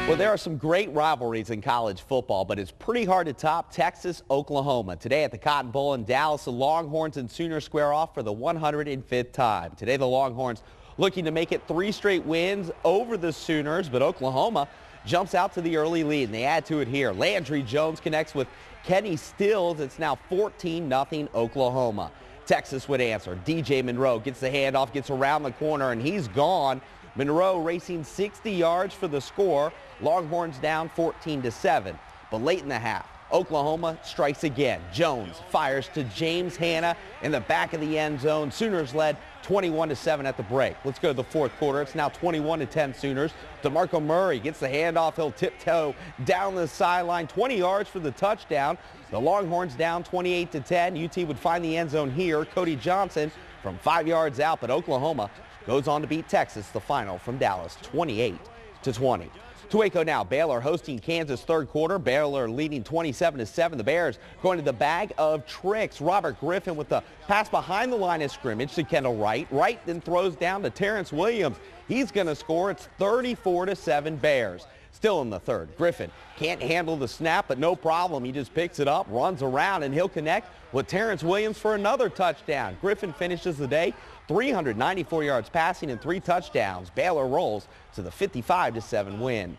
Well, there are some great rivalries in college football, but it's pretty hard to top Texas, Oklahoma. Today at the Cotton Bowl in Dallas, the Longhorns and Sooners square off for the 105th time. Today, the Longhorns looking to make it 3 straight wins over the Sooners, but Oklahoma jumps out to the early lead, and they add to it here. Landry Jones connects with Kenny Stills. It's now 14-0 Oklahoma. Texas would answer. DJ Monroe gets the handoff, gets around the corner, and he's gone. Monroe racing 60 yards for the score. Longhorns down 14-7. But late in the half, Oklahoma strikes again. Jones fires to James Hanna in the back of the end zone. Sooners led 21-7 at the break. Let's go to the fourth quarter. It's now 21-10 Sooners. DeMarco Murray gets the handoff. He'll tiptoe down the sideline. 20 yards for the touchdown. The Longhorns down 28-10. UT would find the end zone here. Cody Johnson from 5 yards out, but Oklahoma goes on to beat Texas, the final from Dallas, 28-20. To Waco now, Baylor hosting Kansas third quarter. Baylor leading 27-7. The Bears going to the bag of tricks. Robert Griffin with the pass behind the line of scrimmage to Kendall Wright. Wright then throws down to Terrence Williams. He's going to score. It's 34-7 Bears. Still in the third, Griffin can't handle the snap, but no problem. He just picks it up, runs around, and he'll connect with Terrence Williams for another touchdown. Griffin finishes the day 394 yards passing and 3 touchdowns. Baylor rolls to the 55-7 win.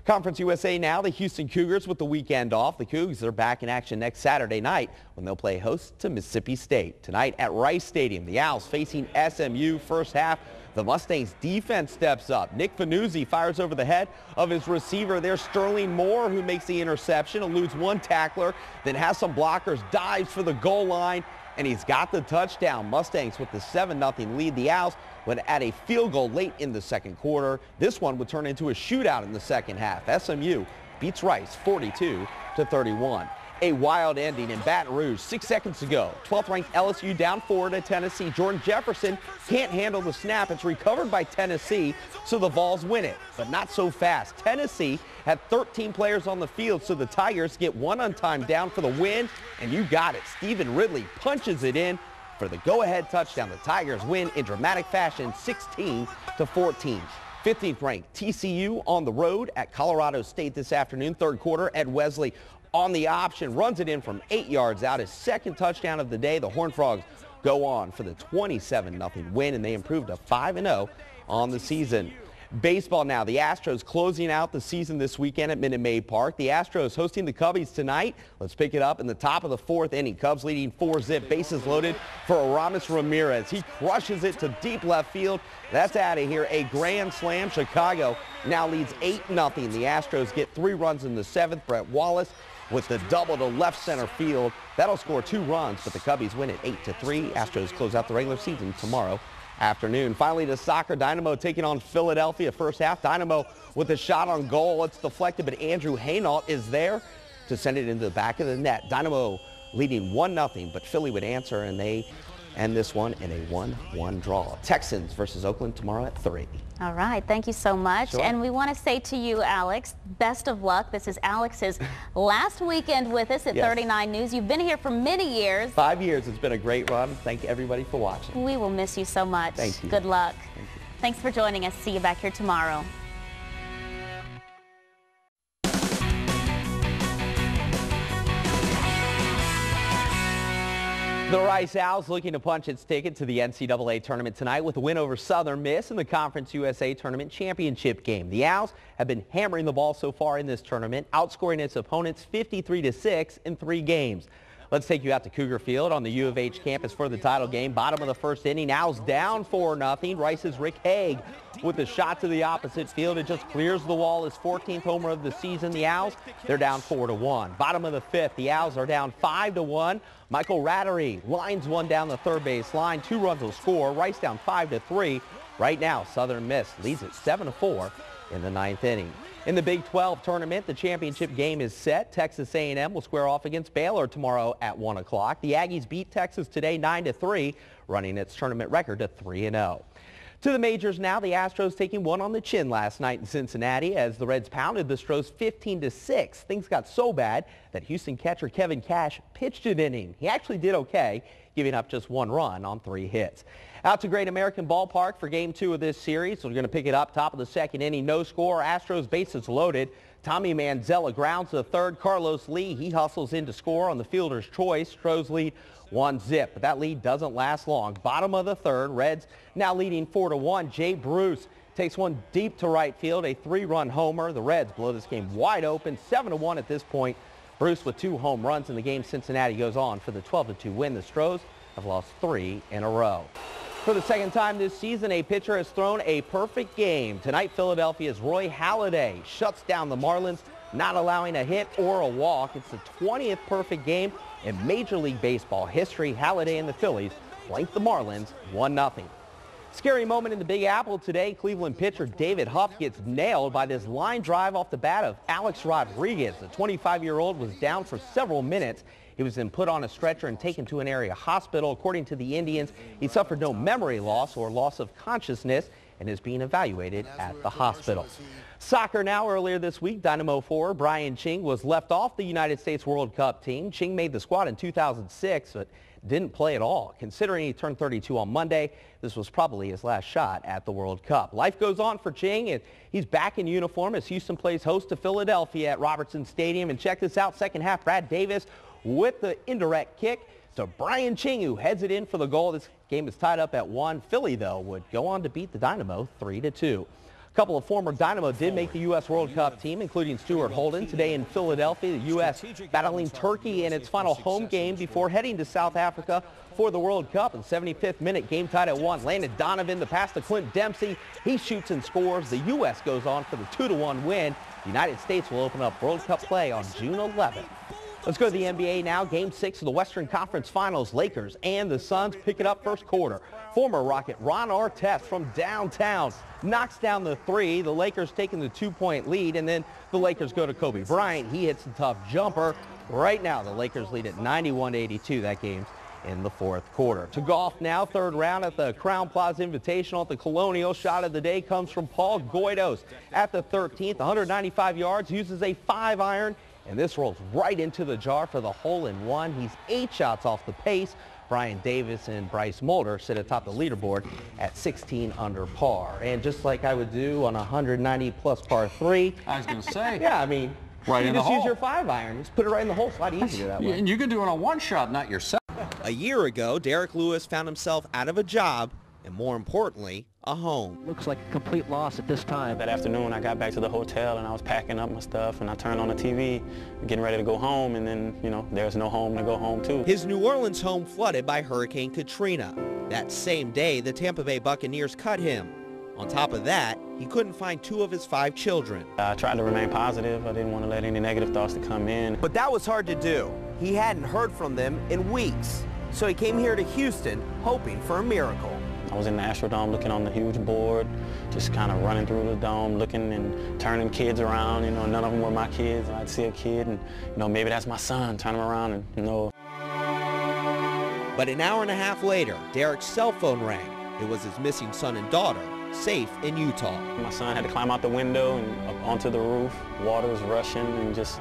Conference USA now, the Houston Cougars with the weekend off. The Cougs are back in action next Saturday night when they'll play host to Mississippi State. Tonight at Rice Stadium, the Owls facing SMU. First half, the Mustangs defense steps up. Nick Vanuzzi fires over the head of his receiver. There's Sterling Moore, who makes the interception, eludes one tackler, then has some blockers, dives for the goal line, and he's got the touchdown. Mustangs with the 7-0 lead. The Owls would add a field goal late in the second quarter. This one would turn into a shootout in the second half. SMU beats Rice 42-31. A wild ending in Baton Rouge. 6 seconds to go. 12th ranked LSU down 4 to Tennessee. Jordan Jefferson can't handle the snap. It's recovered by Tennessee, so the Vols win it, but not so fast. Tennessee had 13 players on the field, so the Tigers get one on-time down for the win, and you got it. Stephen Ridley punches it in for the go-ahead touchdown. The Tigers win in dramatic fashion, 16-14. 15th ranked TCU on the road at Colorado State this afternoon. Third quarter, Ed Wesley on the option, runs it in from 8 yards out. His second touchdown of the day. The Horned Frogs go on for the 27-0 win, and they improve to 5-0 on the season. Baseball now. The Astros closing out the season this weekend at Minute Maid Park. The Astros hosting the Cubbies tonight. Let's pick it up in the top of the fourth inning. Cubs leading 4-zip. Bases loaded for Aramis Ramirez. He crushes it to deep left field. That's out of here. A grand slam. Chicago now leads 8-0. The Astros get 3 runs in the 7th. Brett Wallace with the double to left center field. That'll score 2 runs, but the Cubbies win it 8-3. Astros close out the regular season tomorrow afternoon. Finally to soccer, Dynamo taking on Philadelphia. First half, Dynamo with a shot on goal. It's deflected, but Andrew Hainault is there to send it into the back of the net. Dynamo leading 1-0, but Philly would answer, and they end this one in a 1-1 draw. Texans versus Oakland tomorrow at 3. All right, thank you so much. Sure. And we want to say to you, Alex, best of luck. This is Alex's last weekend with us at Yes. 39 News. You've been here for many years. 5 years. It's been a great run. Thank everybody for watching. We will miss you so much. Thank you. Good luck. Thank you. Thanks for joining us. See you back here tomorrow. The Rice Owls looking to punch its ticket to the NCAA tournament tonight with a win over Southern Miss in the Conference USA Tournament Championship game. The Owls have been hammering the ball so far in this tournament, outscoring its opponents 53-6 in 3 games. Let's take you out to Cougar Field on the U of H campus for the title game. Bottom of the first inning, Owls down 4-0. Rice's Rick Haig with a shot to the opposite field. It just clears the wall. His 14th homer of the season. The Owls, they're down 4-1. Bottom of the 5th, the Owls are down 5-1. Michael Radow lines one down the third base line. 2 runs will score. Rice down 5-3. Right now, Southern Miss leads it 7-4 in the 9th inning. In the Big 12 tournament, the championship game is set. Texas A&M will square off against Baylor tomorrow at 1 o'clock. The Aggies beat Texas today 9-3, running its tournament record to 3-0. To the majors now, the Astros taking one on the chin last night in Cincinnati as the Reds pounded the Stros 15-6. Things got so bad that Houston catcher Kevin Cash pitched an inning. He actually did okay, giving up just 1 run on 3 hits. Out to Great American Ballpark for Game 2 of this series. We're going to pick it up top of the second inning. No score. Astros bases loaded. Tommy Manzella grounds to third. Carlos Lee, he hustles in to score on the fielder's choice. Stros lead 1-0, but that lead doesn't last long. Bottom of the third, Reds now leading 4-1. Jay Bruce takes one deep to right field, a 3-run homer. The Reds blow this game wide open, 7-1 at this point. Bruce with 2 home runs in the game. Cincinnati goes on for the 12-2 win. The Stros have lost 3 in a row. For the second time this season, a pitcher has thrown a perfect game. Tonight, Philadelphia's Roy Halladay shuts down the Marlins, not allowing a hit or a walk. It's the 20th perfect game in Major League Baseball history. Halladay and the Phillies blanked the Marlins 1-0. Scary moment in the Big Apple today. Cleveland pitcher David Huff gets nailed by this line drive off the bat of Alex Rodriguez. The 25-year-old was down for several minutes. He was then put on a stretcher and taken to an area hospital. According to the Indians, he suffered no memory loss or loss of consciousness and is being evaluated at the hospital. Soccer now. Earlier this week, Dynamo forward Brian Ching was left off the United States World Cup team. Ching made the squad in 2006, but didn't play at all. Considering he turned 32 on Monday, this was probably his last shot at the World Cup. Life goes on for Ching, and he's back in uniform as Houston plays host to Philadelphia at Robertson Stadium. And check this out, second half, Brad Davis with the indirect kick to Brian Ching, who heads it in for the goal. This game is tied up at 1. Philly, though, would go on to beat the Dynamo 3-2. A couple of former Dynamo did make the U.S. World Cup team, including Stuart Holden. Today in Philadelphia, the U.S. battling Turkey in its final home game before heading to South Africa for the World Cup. In the 75th minute, game tied at 1. Landon Donovan, the pass to Clint Dempsey. He shoots and scores. The U.S. goes on for the 2-1 win. The United States will open up World Cup play on June 11th. Let's go to the NBA now. Game 6 of the Western Conference Finals. Lakers and the Suns pick it up first quarter. Former Rocket Ron Artest from downtown knocks down the 3. The Lakers taking the 2-point lead, and then the Lakers go to Kobe Bryant. He hits a tough jumper. Right now, the Lakers lead at 91-82. That game's in the 4th quarter. To golf now, 3rd round at the Crown Plaza Invitational at the Colonial. Shot of the day comes from Paul Goydos at the 13th, 195 yards, uses a 5-iron. And this rolls right into the jar for the hole-in-one. He's 8 shots off the pace. Brian Davis and Bryce Mulder sit atop the leaderboard at 16 under par. And just like I would do on a 190-plus par 3. I was going to say. Yeah, I mean, right you in the just hole. use your 5-iron. Just put it right in the hole. It's a lot easier that way. And you could do it on 1 shot, not yourself. A year ago, Derek Lewis found himself out of a job and, more importantly, a home. Looks like a complete loss at this time. That afternoon, I got back to the hotel and I was packing up my stuff and I turned on the TV, getting ready to go home, and then, you know, there's no home to go home to. His New Orleans home flooded by Hurricane Katrina. That same day, the Tampa Bay Buccaneers cut him. On top of that, he couldn't find 2 of his 5 children. I tried to remain positive. I didn't want to let any negative thoughts to come in. But that was hard to do. He hadn't heard from them in weeks. So he came here to Houston, hoping for a miracle. I was in the Astrodome looking on the huge board, just kind of running through the dome, looking and turning kids around. You know, none of them were my kids. I'd see a kid and, you know, maybe that's my son, turn him around and, you know. But an hour and a half later, Derek's cell phone rang. It was his missing son and daughter, safe in Utah. My son had to climb out the window and up onto the roof. Water was rushing and just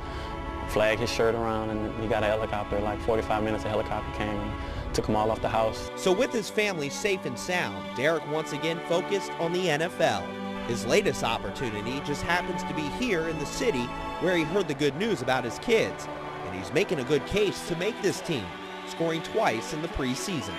flagged his shirt around, and he got a helicopter. Like 45 minutes, a helicopter came and took them all off the house. So with his family safe and sound, Derek once again focused on the NFL. His latest opportunity just happens to be here in the city where he heard the good news about his kids. And he's making a good case to make this team, scoring twice in the preseason.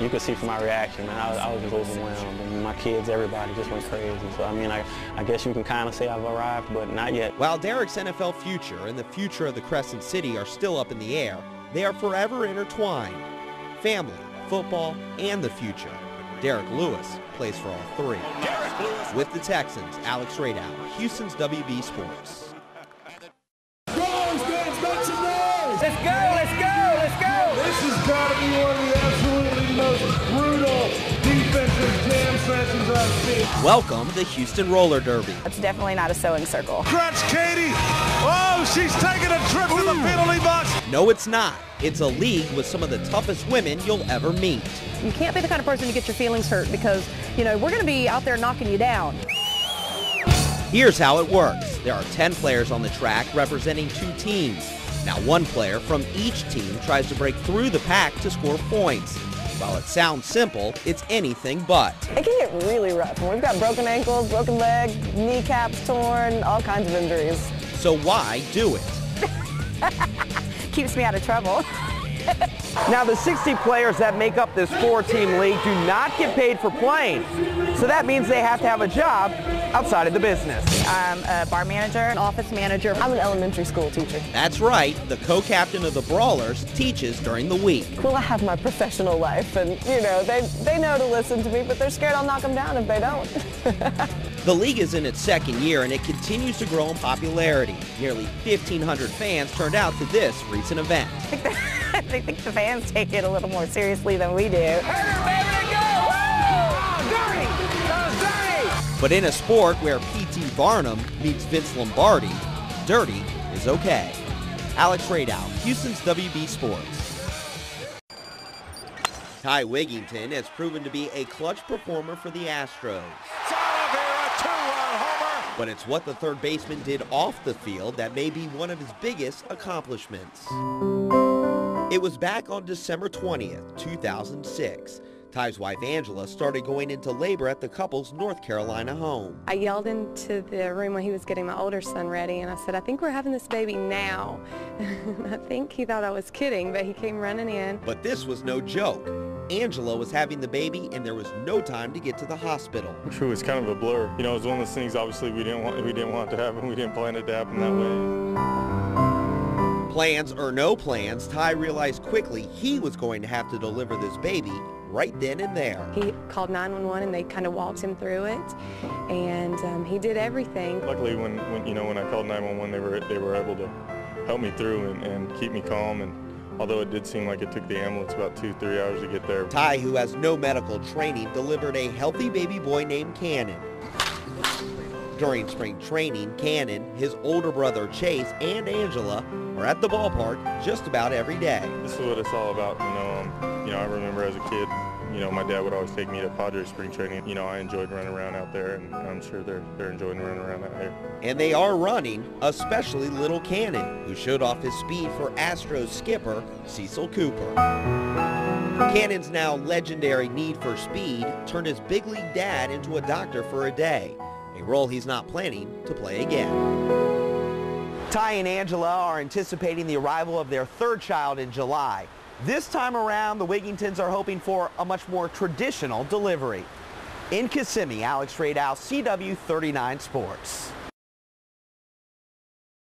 You could see from my reaction, man, I was just overwhelmed. And my kids, everybody just went crazy. So, I mean, I guess you can kind of say I've arrived, but not yet. While Derek's NFL future and the future of the Crescent City are still up in the air, they are forever intertwined. Family, football, and the future. Derek Lewis plays for all 3. With the Texans, Alex Radow, Houston's WB Sports. Let's go, let's go, let's go! This has got to be one of the absolutely most brutal defensive jam sessions Welcome to Houston Roller Derby. It's definitely not a sewing circle. Crunch, Katie! Oh, she's taking a trip to the penalty box! No, it's not. It's a league with some of the toughest women you'll ever meet. You can't be the kind of person to get your feelings hurt because, you know, we're going to be out there knocking you down. Here's how it works. There are 10 players on the track representing 2 teams. Now, one player from each team tries to break through the pack to score points. While it sounds simple, it's anything but. It can get really rough. We've got broken ankles, broken legs, kneecaps torn, all kinds of injuries. So why do it? Keeps me out of trouble. Now, the 60 players that make up this 4-team league do not get paid for playing. So that means they have to have a job outside of the business. I'm a bar manager, an office manager. I'm an elementary school teacher. That's right. The co-captain of the Brawlers teaches during the week. Well, I have my professional life, and, you know, they know to listen to me, but they're scared I'll knock them down if they don't. The league is in its second year, and it continues to grow in popularity. Nearly 1,500 fans turned out to this recent event. I think the fans take it a little more seriously than we do. But in a sport where P.T. Barnum meets Vince Lombardi, dirty is okay. Alex Radow, Houston's WB Sports. Ty Wigington has proven to be a clutch performer for the Astros. But it's what the third baseman did off the field that may be one of his biggest accomplishments. It was back on December 20th, 2006. Ty's wife Angela started going into labor at the couple's North Carolina home. I yelled into the room when he was getting my older son ready, and I said, I think we're having this baby now. I think he thought I was kidding, but he came running in. But this was no joke. Angela was having the baby, and there was no time to get to the hospital. It was kind of a blur. You know, it was one of those things, obviously, we didn't want it to happen. We didn't plan it to happen that way. Plans or no plans, Ty realized quickly he was going to have to deliver this baby right then and there. He called 911, and they kind of walked him through it, and he did everything. Luckily, when I called 911, they were able to help me through and keep me calm. And although it did seem like it took the ambulance about 2-3 hours to get there. Ty, who has no medical training, delivered a healthy baby boy named Cannon. During spring training, Cannon, his older brother Chase, and Angela are at the ballpark just about every day. This is what it's all about. I remember as a kid, my dad would always take me to Padres spring training. I enjoyed running around out there, and I'm sure they're enjoying running around out here. And they are running, especially little Cannon, who showed off his speed for Astros skipper Cecil Cooper. Cannon's now legendary need for speed turned his big league dad into a doctor for a day, a role he's not planning to play again. Ty and Angela are anticipating the arrival of their third child in July. This time around, the Wigingtons are hoping for a much more traditional delivery. In Kissimmee, Alex Radow, CW39 Sports.